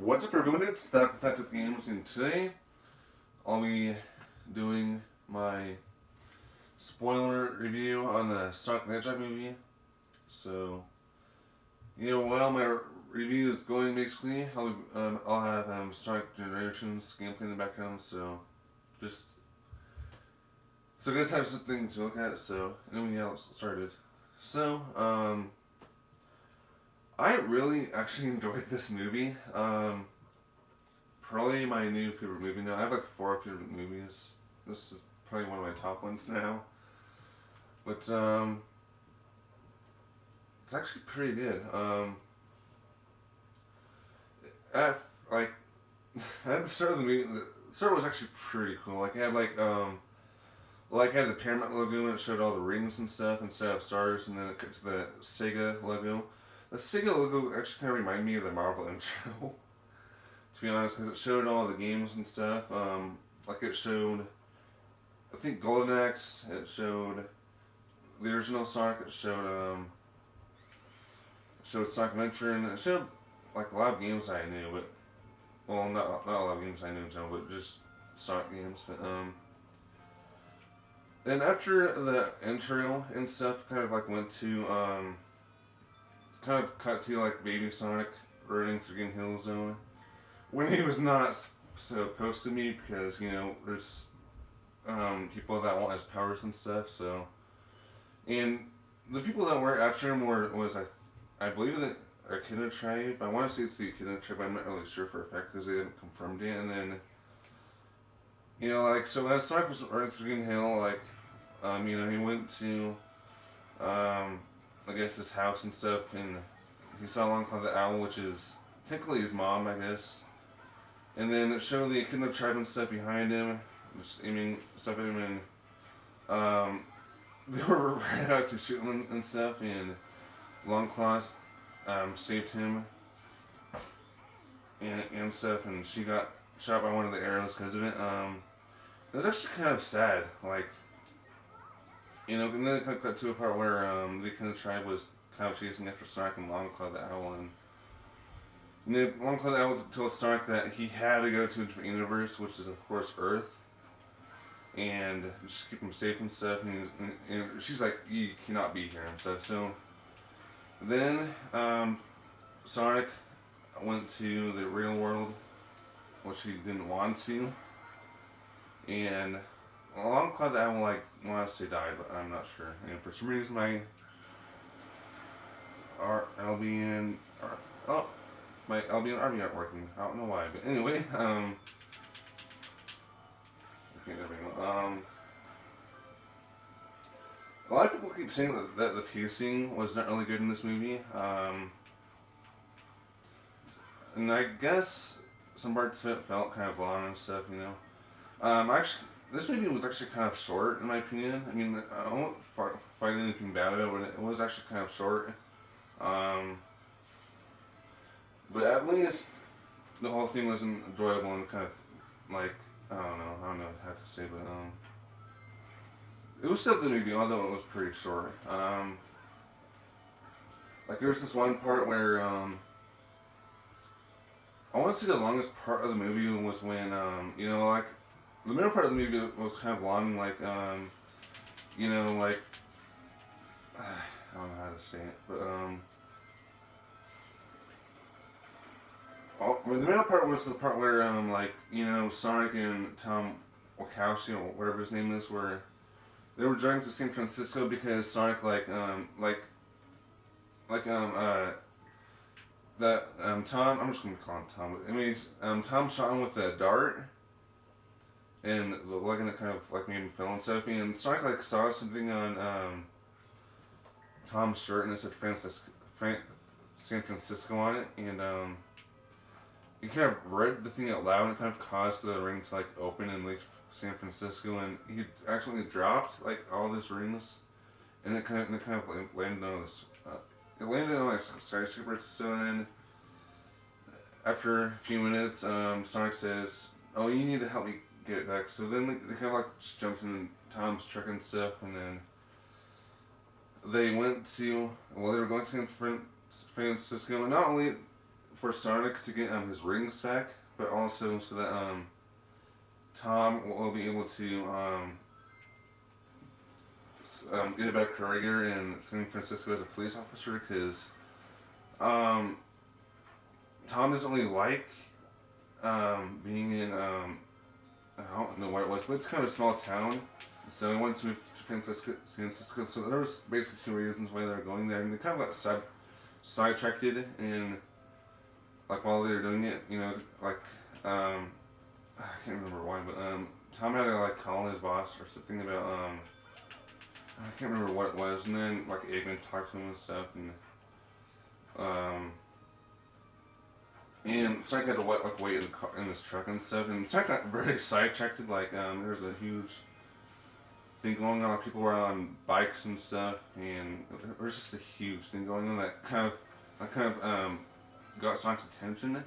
What's up, everyone? It's That Detective Games, and today I'll be doing my spoiler review on the Sonic the Hedgehog movie. So, while my review is going, basically, I'll have Sonic Generations gameplay in the background. So, guys have something to look at. So, anyway, yeah, let's get started. So, I really actually enjoyed this movie. Probably my new favorite movie now. I have like 4 favorite movies. This is probably one of my top ones now. But it's actually pretty good. At like at the start of the movie, the start was actually pretty cool. Like it had it had the Paramount logo and it showed all the rings and stuff instead of stars, and then it cut to the Sega logo. The Sega logo actually kind of reminded me of the Marvel intro, to be honest, because it showed all the games and stuff. Like it showed, I think Golden Axe. It showed the original Sonic. It showed Sonic Adventure, and it showed like a lot of games I knew, but not a lot of games I knew in general, but just Sonic games. But and after the intro and stuff, kind of like went to kind of cut to like baby Sonic running through Green Hill Zone when he was not supposed to be, because there's people that want his powers and stuff. So, and the people that were after him was I believe that Echidna tribe. I want to say it's the Echidna tribe. I'm not really sure for a fact because they didn't confirm it. And then so as Sonic was running through Green Hill, he went to I guess this house and stuff, and he saw Longclaw the Owl, which is technically his mom, I guess. And then it showed the Echidna tribe and stuff behind him, just aiming stuff at him, and they were right out to shoot him and stuff, and Longclaw saved him and stuff, and she got shot by one of the arrows because of it. It was actually kind of sad, and then it cut to a part where the Echidna tribe was kind of chasing after Sonic and Longclaw the Owl, and Longclaw the Owl told Sonic that he had to go to a different universe, which is of course Earth, and just keep him safe and stuff. And she's like, "You cannot be here" and stuff. So then Sonic went to the real world, which he didn't want to, and Longclaw the Owl, I want to say died, but I'm not sure. And for some reason, my LBN RB aren't working. I don't know why, but anyway, okay, there we go. A lot of people keep saying that the pacing was not really good in this movie. And I guess some parts of it felt kind of long and stuff, Actually, this movie was actually kind of short, in my opinion. I mean, I won't find anything bad about it, but it was actually kind of short. But at least the whole thing was enjoyable and kind of I don't know how to say, but it was still a good movie, although it was pretty short. There was this one part where I want to say the longest part of the movie was when the middle part of the movie was kind of long, I don't know how to say it, but the middle part was the part where Sonic and Tom Wachowski, or whatever his name is, they were driving to San Francisco because Sonic Tom, I'm just gonna call him Tom, but Tom shot him with a dart, and the leg in it kind of made him fell and stuff, and Sonic saw something on Tom's shirt, and it said San Francisco on it, and he kind of read the thing out loud, and it kind of caused the ring to open in San Francisco, and he accidentally dropped all his rings, and it kind of landed on this. It landed on a skyscraper. So then, after a few minutes, Sonic says, "Oh, you need to help me get it back." So then they kind of just jumps in Tom's truck and stuff, and then they were going to San Francisco, and not only for Sonic to get his rings back, but also so that Tom will be able to get a better career in San Francisco as a police officer, because Tom doesn't really like being in I don't know what it was, but it's kind of a small town, so he wants to move to San Francisco. So there was basically two reasons why they were going there, and they kind of got sidetracked in like while they were doing it, you know, like I can't remember why, but Tom had to like call his boss or something about I can't remember what it was, and then like Eggman talked to him and stuff, and Sonic had to wait in this truck and stuff, and Sonic got very sidetracked. Like there was a huge thing going on. People were on bikes and stuff, and there was just a huge thing going on that kind of got Sonic's attention,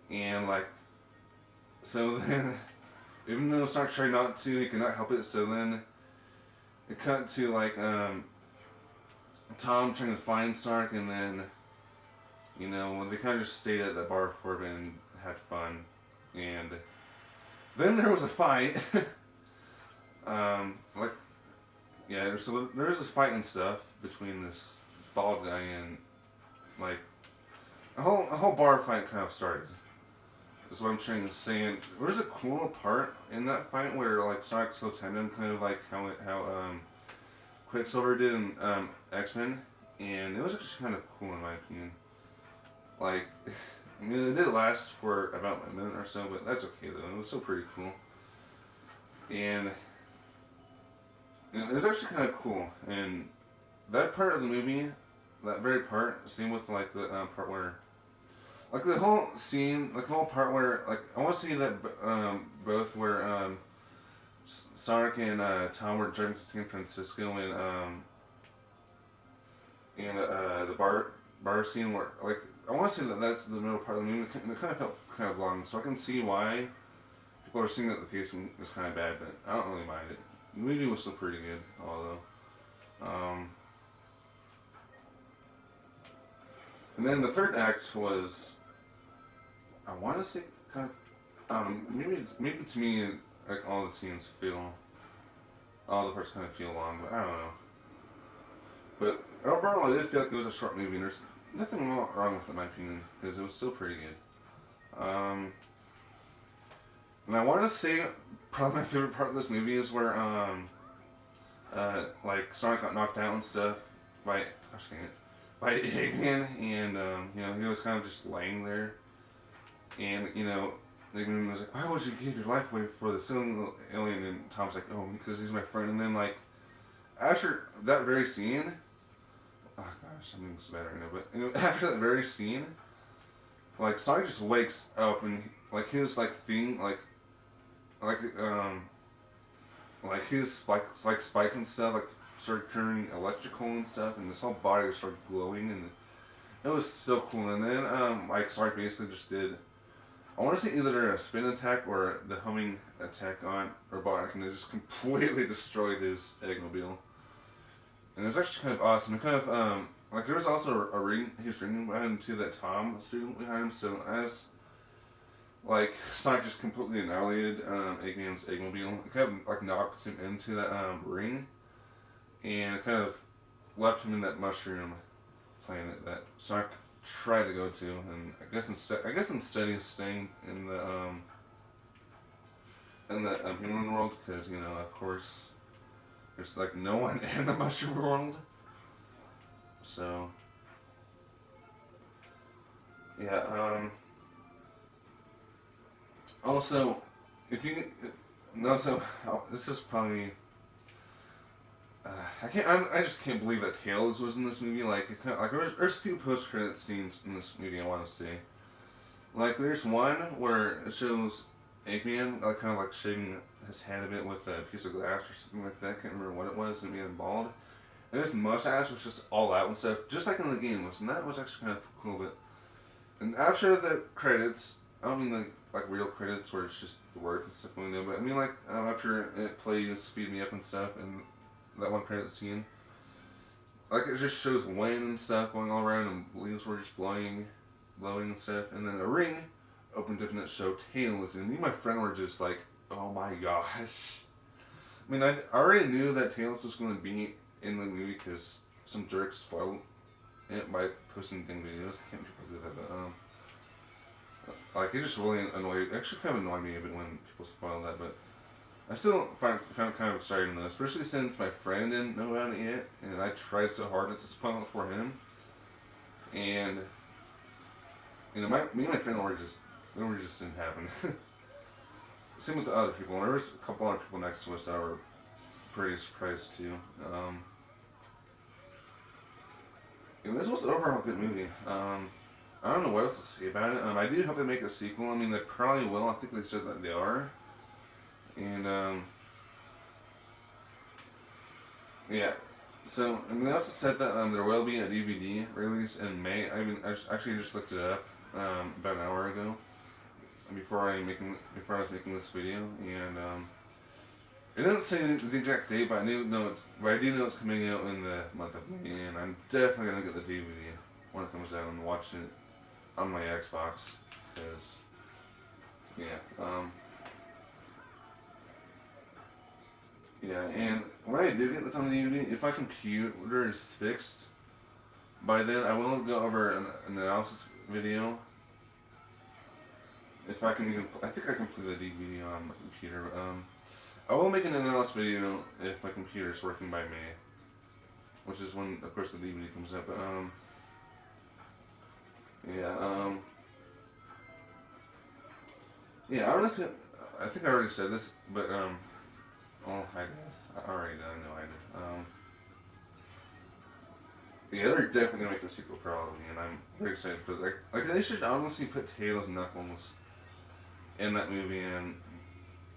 and like so then even though Sonic tried not to, he could not help it. So then it cut to like Tom trying to find Sonic, and then you know they kind of just stayed at that bar for a bit and had fun, and then there was a fight. Like yeah, so there was a fight and stuff between this bald guy and like a whole bar fight kind of started. Is what I'm trying to say. And there was a cool part in that fight where like Sonic so tendon, kind of like how Quicksilver did in X-Men, and it was actually kind of cool in my opinion. Like, I mean, it did last for about a minute or so, but that's okay though. It was still pretty cool, and it was actually kind of cool. And that part of the movie, that very part, same with like the part where, like the whole scene, like the whole part where, like I want to see that both where Sonic and Tom were driving to San Francisco, and the bar scene where like I want to say that that's the middle part of the movie. It kind of felt kind of long, so I can see why people are saying that the pacing is kind of bad, but I don't really mind it. The movie was still pretty good, although. And then the third act was, I want to say kind of, maybe to me like all the scenes all the parts kind of feel long, but I don't know. But overall, I did feel like it was a short movie, and there's nothing wrong with it in my opinion, because it was still pretty good. And I want to say probably my favorite part of this movie is where like Sonic got knocked out and stuff by Eggman, and you know, he was kind of just laying there, and you know, Eggman was like, "Why would you give your life away for the silly alien?" And Tom's like, "Oh, because he's my friend." And then like after that very scene, oh gosh, I'm getting so bad right now, but you know, after that very scene, like Sonic just wakes up, and like his like thing like his like spikes and stuff like started turning electrical and stuff, and this whole body started glowing, and it was so cool. And then like Sonic basically just did, I want to say either a spin attack or the humming attack on Robotnik, and it just completely destroyed his Eggmobile. And it was actually kind of awesome. It kind of like there was also a ring, his ring behind him too, that Tom was doing behind him. So as like Sonic just completely annihilated Eggman's Eggmobile, it kind of like knocked him into that ring, and it kind of left him in that mushroom planet that Sonic tried to go to, and I guess instead he's staying in the human world, because you know, of course, there's like no one in the mushroom world. So yeah. Also, if you also this is probably. I just can't believe that Tails was in this movie. Like, there's two post-credit scenes in this movie I want to see. Like, there's one where it shows Eggman, like, kind of like shaving his head a bit with a piece of glass or something like that. I can't remember what it was, and being bald. And his mustache was just all out and stuff, just like in the game was. And that was actually kind of cool. But and after the credits, I don't mean like real credits where it's just the words and stuff going there, but I mean like after it plays Speed Me Up and stuff, and that one credit scene, like it just shows wind and stuff going all around, and leaves were just blowing glowing and stuff. And then a ring opened up and it showed tails, and me and my friend were just like, oh my gosh. I mean, I already knew that Tails was going to be in the movie because some jerk spoiled it by posting thing videos. I can't people do that, but like, it just really annoyed. Actually, kind of annoyed me a bit when people spoil that, but I still found it kind of exciting though, especially since my friend didn't know about it yet, and I tried so hard not to spoil it for him. And you know, me and my friend were just didn't happen. Same with the other people. There was a couple other people next to us that were pretty surprised too. And this was an overall good movie. I don't know what else to say about it. I do hope they make a sequel. I mean, they probably will. I think they said that they are. And yeah. So, and they also said that there will be a DVD release in May. I actually just looked it up about an hour ago. Before I was making this video, and it didn't say the exact date, but I do know it's coming out in the month of May, and I'm definitely gonna get the DVD when it comes out and watch it on my Xbox, because and when I do get this on the DVD, if my computer is fixed by then, I will go over an analysis video. If I can even, I think I can play the DVD on my computer. I will make an analysis video if my computer is working by May, which is when, of course, the DVD comes out. But honestly, I think I already said this, but I already did. I know I did. They're definitely gonna make a sequel probably, and I'm very excited for it. Like they should honestly put Tails and Knuckles in that movie, and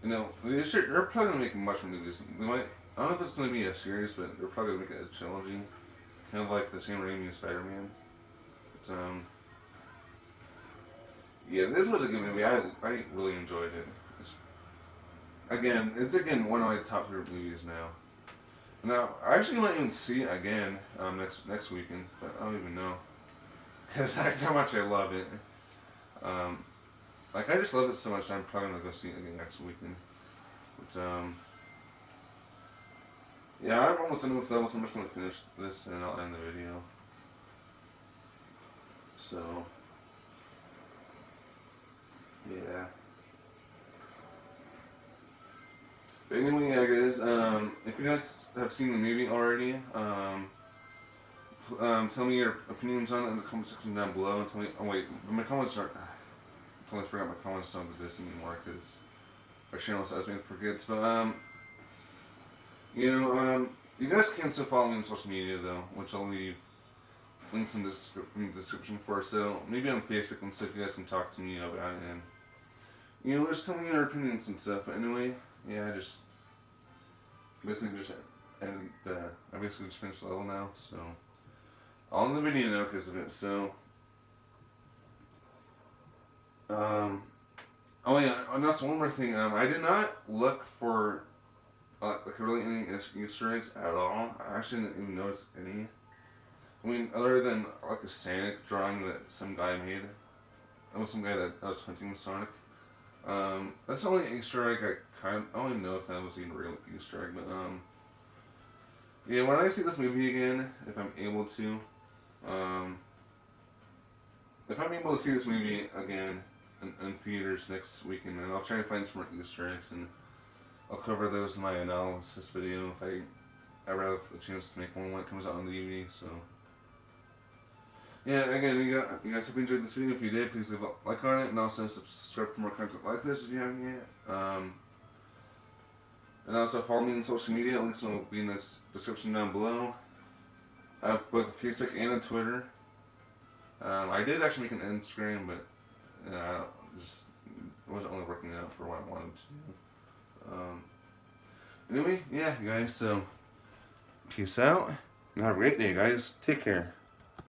you know they're probably gonna make much more movies. They might, I don't know if it's gonna be a series, but they're probably gonna make it a trilogy, kind of like the Sam Raimi Spider-Man. But this was a good movie. I really enjoyed it. It's again one of my top favorite movies now. Now I actually might even see it again next weekend, but I don't even know because that's how much I love it. Like, I just love it so much, I'm probably going to go see it again next weekend. But, I'm almost done with this, so I'm just going to finish this and I'll end the video. So, yeah. But anyway, guys, if you guys have seen the movie already, tell me your opinions on it in the comment section down below, and tell me, my comments aren't, I totally forgot my comments don't exist anymore because our channel says me forgets. But you guys can still follow me on social media though, which I'll leave links in the description for. So maybe on Facebook and stuff, you guys can talk to me about it, and just tell me your opinions and stuff. But anyway, I just basically just ended I basically just finished the level now, so I'll end the video now because of it. So. And that's one more thing. I did not look for really any Easter eggs at all. I actually didn't even notice any. I mean, other than like a Sonic drawing that some guy made. It was some guy that was hunting Sonic. That's the only Easter egg I don't even know if that was even a real Easter egg, but when I see this movie again, if I'm able to, see this movie again in theaters next weekend, then I'll try to find some more Easter eggs, and I'll cover those in my analysis video if I ever have a chance to make one when it comes out on the DVD. So, again, you guys hope you enjoyed this video. If you did, please leave a like on it, and also subscribe for more content like this if you haven't yet. And also follow me on social media. Links will be in the description down below. I have both Facebook and a Twitter. I did actually make an Instagram, but it wasn't only working out for what I wanted to do. Anyway, you guys, so peace out, and have a great day, guys. Take care.